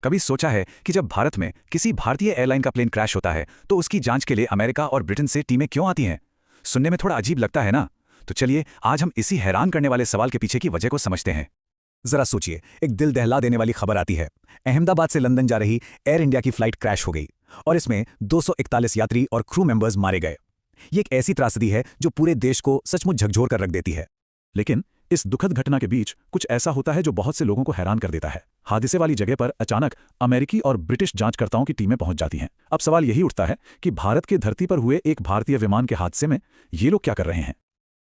कभी सोचा है कि जब भारत में किसी भारतीय एयरलाइन का प्लेन क्रैश होता है तो उसकी जांच के लिए अमेरिका और ब्रिटेन से टीमें क्यों आती हैं? सुनने में थोड़ा अजीब लगता है ना? तो चलिए आज हम इसी हैरान करने वाले सवाल के पीछे की वजह को समझते हैं। जरा सोचिए, एक दिल दहला देने वाली खबर आती है। अहमदाबाद से लंदन जा रही एयर इंडिया की फ्लाइट क्रैश हो गई और इसमें 241 यात्री और क्रू मेंबर्स मारे गए। ये एक ऐसी त्रासदी है जो पूरे देश को सचमुच झकझोर कर रख देती है। लेकिन इस दुखद घटना के बीच कुछ ऐसा होता है जो बहुत से लोगों को हैरान कर देता है। हादसे वाली जगह पर अचानक अमेरिकी और ब्रिटिश जांचकर्ताओं की टीमें पहुंच जाती हैं। अब सवाल यही उठता है कि भारत की धरती पर हुए एक भारतीय विमान के हादसे में ये लोग क्या कर रहे हैं?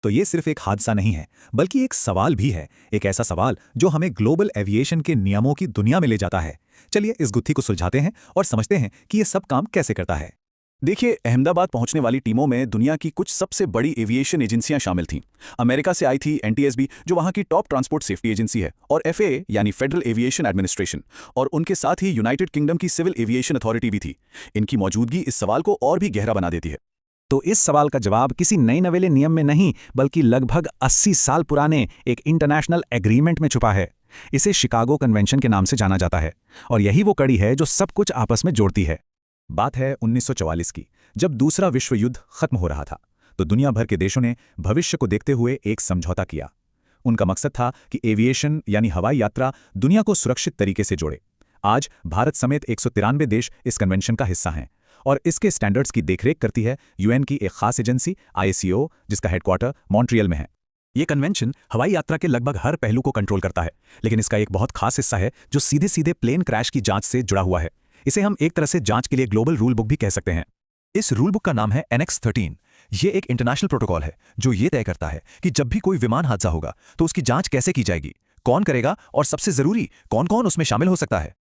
तो ये सिर्फ एक हादसा नहीं है, बल्कि एक सवाल भी है। एक ऐसा सवाल जो हमें ग्लोबल एविएशन के नियमों की दुनिया में ले जाता है। चलिए इस गुत्थी को सुलझाते हैं और समझते हैं कि ये सब काम कैसे करता है। देखिए, अहमदाबाद पहुंचने वाली टीमों में दुनिया की कुछ सबसे बड़ी एविएशन एजेंसियां शामिल थीं। अमेरिका से आई थी एनटीएसबी, जो वहां की टॉप ट्रांसपोर्ट सेफ्टी एजेंसी है, और एफएए यानी फेडरल एविएशन एडमिनिस्ट्रेशन, और उनके साथ ही यूनाइटेड किंगडम की सिविल एविएशन अथॉरिटी भी थी। इनकी मौजूदगी इस सवाल को और भी गहरा बना देती है। तो इस सवाल का जवाब किसी नए नवेले नियम में नहीं, बल्कि लगभग 80 साल पुराने एक इंटरनेशनल एग्रीमेंट में छुपा है। इसे शिकागो कन्वेंशन के नाम से जाना जाता है और यही वो कड़ी है जो सब कुछ आपस में जोड़ती है। बात है 1944 की, जब दूसरा विश्व युद्ध खत्म हो रहा था। तो दुनिया भर के देशों ने भविष्य को देखते हुए एक समझौता किया। उनका मकसद था कि एविएशन यानी हवाई यात्रा दुनिया को सुरक्षित तरीके से जोड़े। आज भारत समेत 193 देश इस कन्वेंशन का हिस्सा हैं और इसके स्टैंडर्ड्स की देखरेख करती है यूएन की एक खास एजेंसी ICAO, जिसका हेडक्वार्टर मॉन्ट्रियल में है। ये कन्वेंशन हवाई यात्रा के लगभग हर पहलू को कंट्रोल करता है, लेकिन इसका एक बहुत खास हिस्सा है जो सीधे सीधे प्लेन क्रैश की जांच से जुड़ा हुआ है। इसे हम एक तरह से जांच के लिए ग्लोबल रूल बुक भी कह सकते हैं। इस रूल बुक का नाम है Annex 13। ये एक इंटरनेशनल प्रोटोकॉल है जो ये तय करता है कि जब भी कोई विमान हादसा होगा तो उसकी जांच कैसे की जाएगी, कौन करेगा और सबसे जरूरी कौन कौन उसमें शामिल हो सकता है।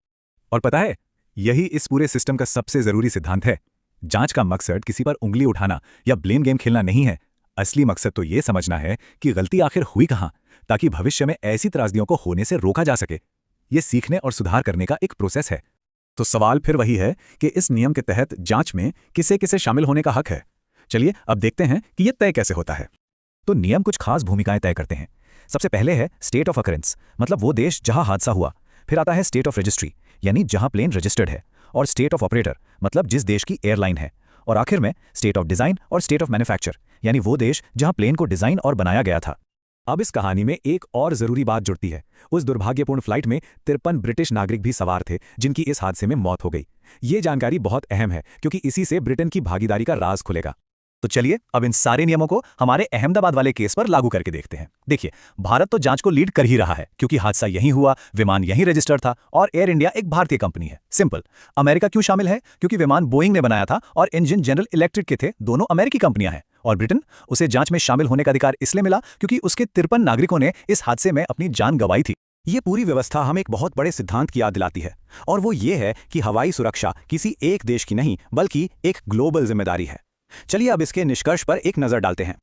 और पता है, यही इस पूरे सिस्टम का सबसे जरूरी सिद्धांत है। जांच का मकसद किसी पर उंगली उठाना या ब्लेम गेम खेलना नहीं है। असली मकसद तो ये समझना है कि गलती आखिर हुई कहां, ताकि भविष्य में ऐसी त्रासदियों को होने से रोका जा सके। ये सीखने और सुधार करने का एक प्रोसेस है। तो सवाल फिर वही है कि इस नियम के तहत जांच में किसे किसे शामिल होने का हक है। चलिए अब देखते हैं कि यह तय कैसे होता है। तो नियम कुछ खास भूमिकाएं तय करते हैं। सबसे पहले है स्टेट ऑफ अकरेंस, मतलब वो देश जहां हादसा हुआ। फिर आता है स्टेट ऑफ रजिस्ट्री, यानी जहां प्लेन रजिस्टर्ड है, और स्टेट ऑफ ऑपरेटर, मतलब जिस देश की एयरलाइन है। और आखिर में स्टेट ऑफ डिजाइन और स्टेट ऑफ मैन्युफैक्चर, यानी वो देश जहां प्लेन को डिजाइन और बनाया गया था। अब इस कहानी में एक और जरूरी बात जुड़ती है। उस दुर्भाग्यपूर्ण फ्लाइट में 53 ब्रिटिश नागरिक भी सवार थे, जिनकी इस हादसे में मौत हो गई। ये जानकारी बहुत अहम है, क्योंकि इसी से ब्रिटेन की भागीदारी का राज खुलेगा। तो चलिए अब इन सारे नियमों को हमारे अहमदाबाद वाले केस पर लागू करके देखते हैं। देखिए, भारत तो जांच को लीड कर ही रहा है, क्योंकि हादसा यहीं हुआ, विमान यहीं रजिस्टर्ड था और एयर इंडिया एक भारतीय कंपनी है। सिंपल। अमेरिका क्यों शामिल है? क्योंकि विमान बोइंग ने बनाया था और इंजन जनरल इलेक्ट्रिक के थे, दोनों अमेरिकी कंपनियां हैं। और ब्रिटेन, उसे जांच में शामिल होने का अधिकार इसलिए मिला क्योंकि उसके 53 नागरिकों ने इस हादसे में अपनी जान गंवाई थी। ये पूरी व्यवस्था हमें एक बहुत बड़े सिद्धांत की याद दिलाती है, और वो ये है कि हवाई सुरक्षा किसी एक देश की नहीं, बल्कि एक ग्लोबल जिम्मेदारी है। चलिए अब इसके निष्कर्ष पर एक नजर डालते हैं।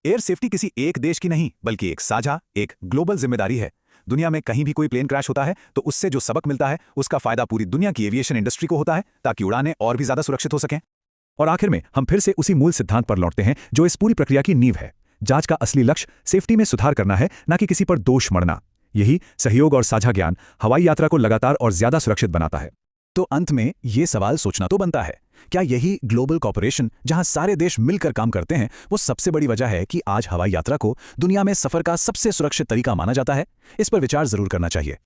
एयर सेफ्टी किसी एक देश की नहीं, बल्कि एक साझा, एक ग्लोबल जिम्मेदारी है। दुनिया में कहीं भी कोई प्लेन क्रैश होता है तो उससे जो सबक मिलता है, उसका फायदा पूरी दुनिया की एविएशन इंडस्ट्री को होता है, ताकि उड़ानें और भी ज्यादा सुरक्षित हो सकें। और आखिर में हम फिर से उसी मूल सिद्धांत पर लौटते हैं जो इस पूरी प्रक्रिया की नींव है। जांच का असली लक्ष्य सेफ्टी में सुधार करना है, न कि किसी पर दोष मढ़ना। यही सहयोग और साझा ज्ञान हवाई यात्रा को लगातार और ज्यादा सुरक्षित बनाता है। तो अंत में ये सवाल सोचना तो बनता है, क्या यही ग्लोबल कॉर्पोरेशन, जहां सारे देश मिलकर काम करते हैं, वो सबसे बड़ी वजह है कि आज हवाई यात्रा को दुनिया में सफर का सबसे सुरक्षित तरीका माना जाता है? इस पर विचार जरूर करना चाहिए।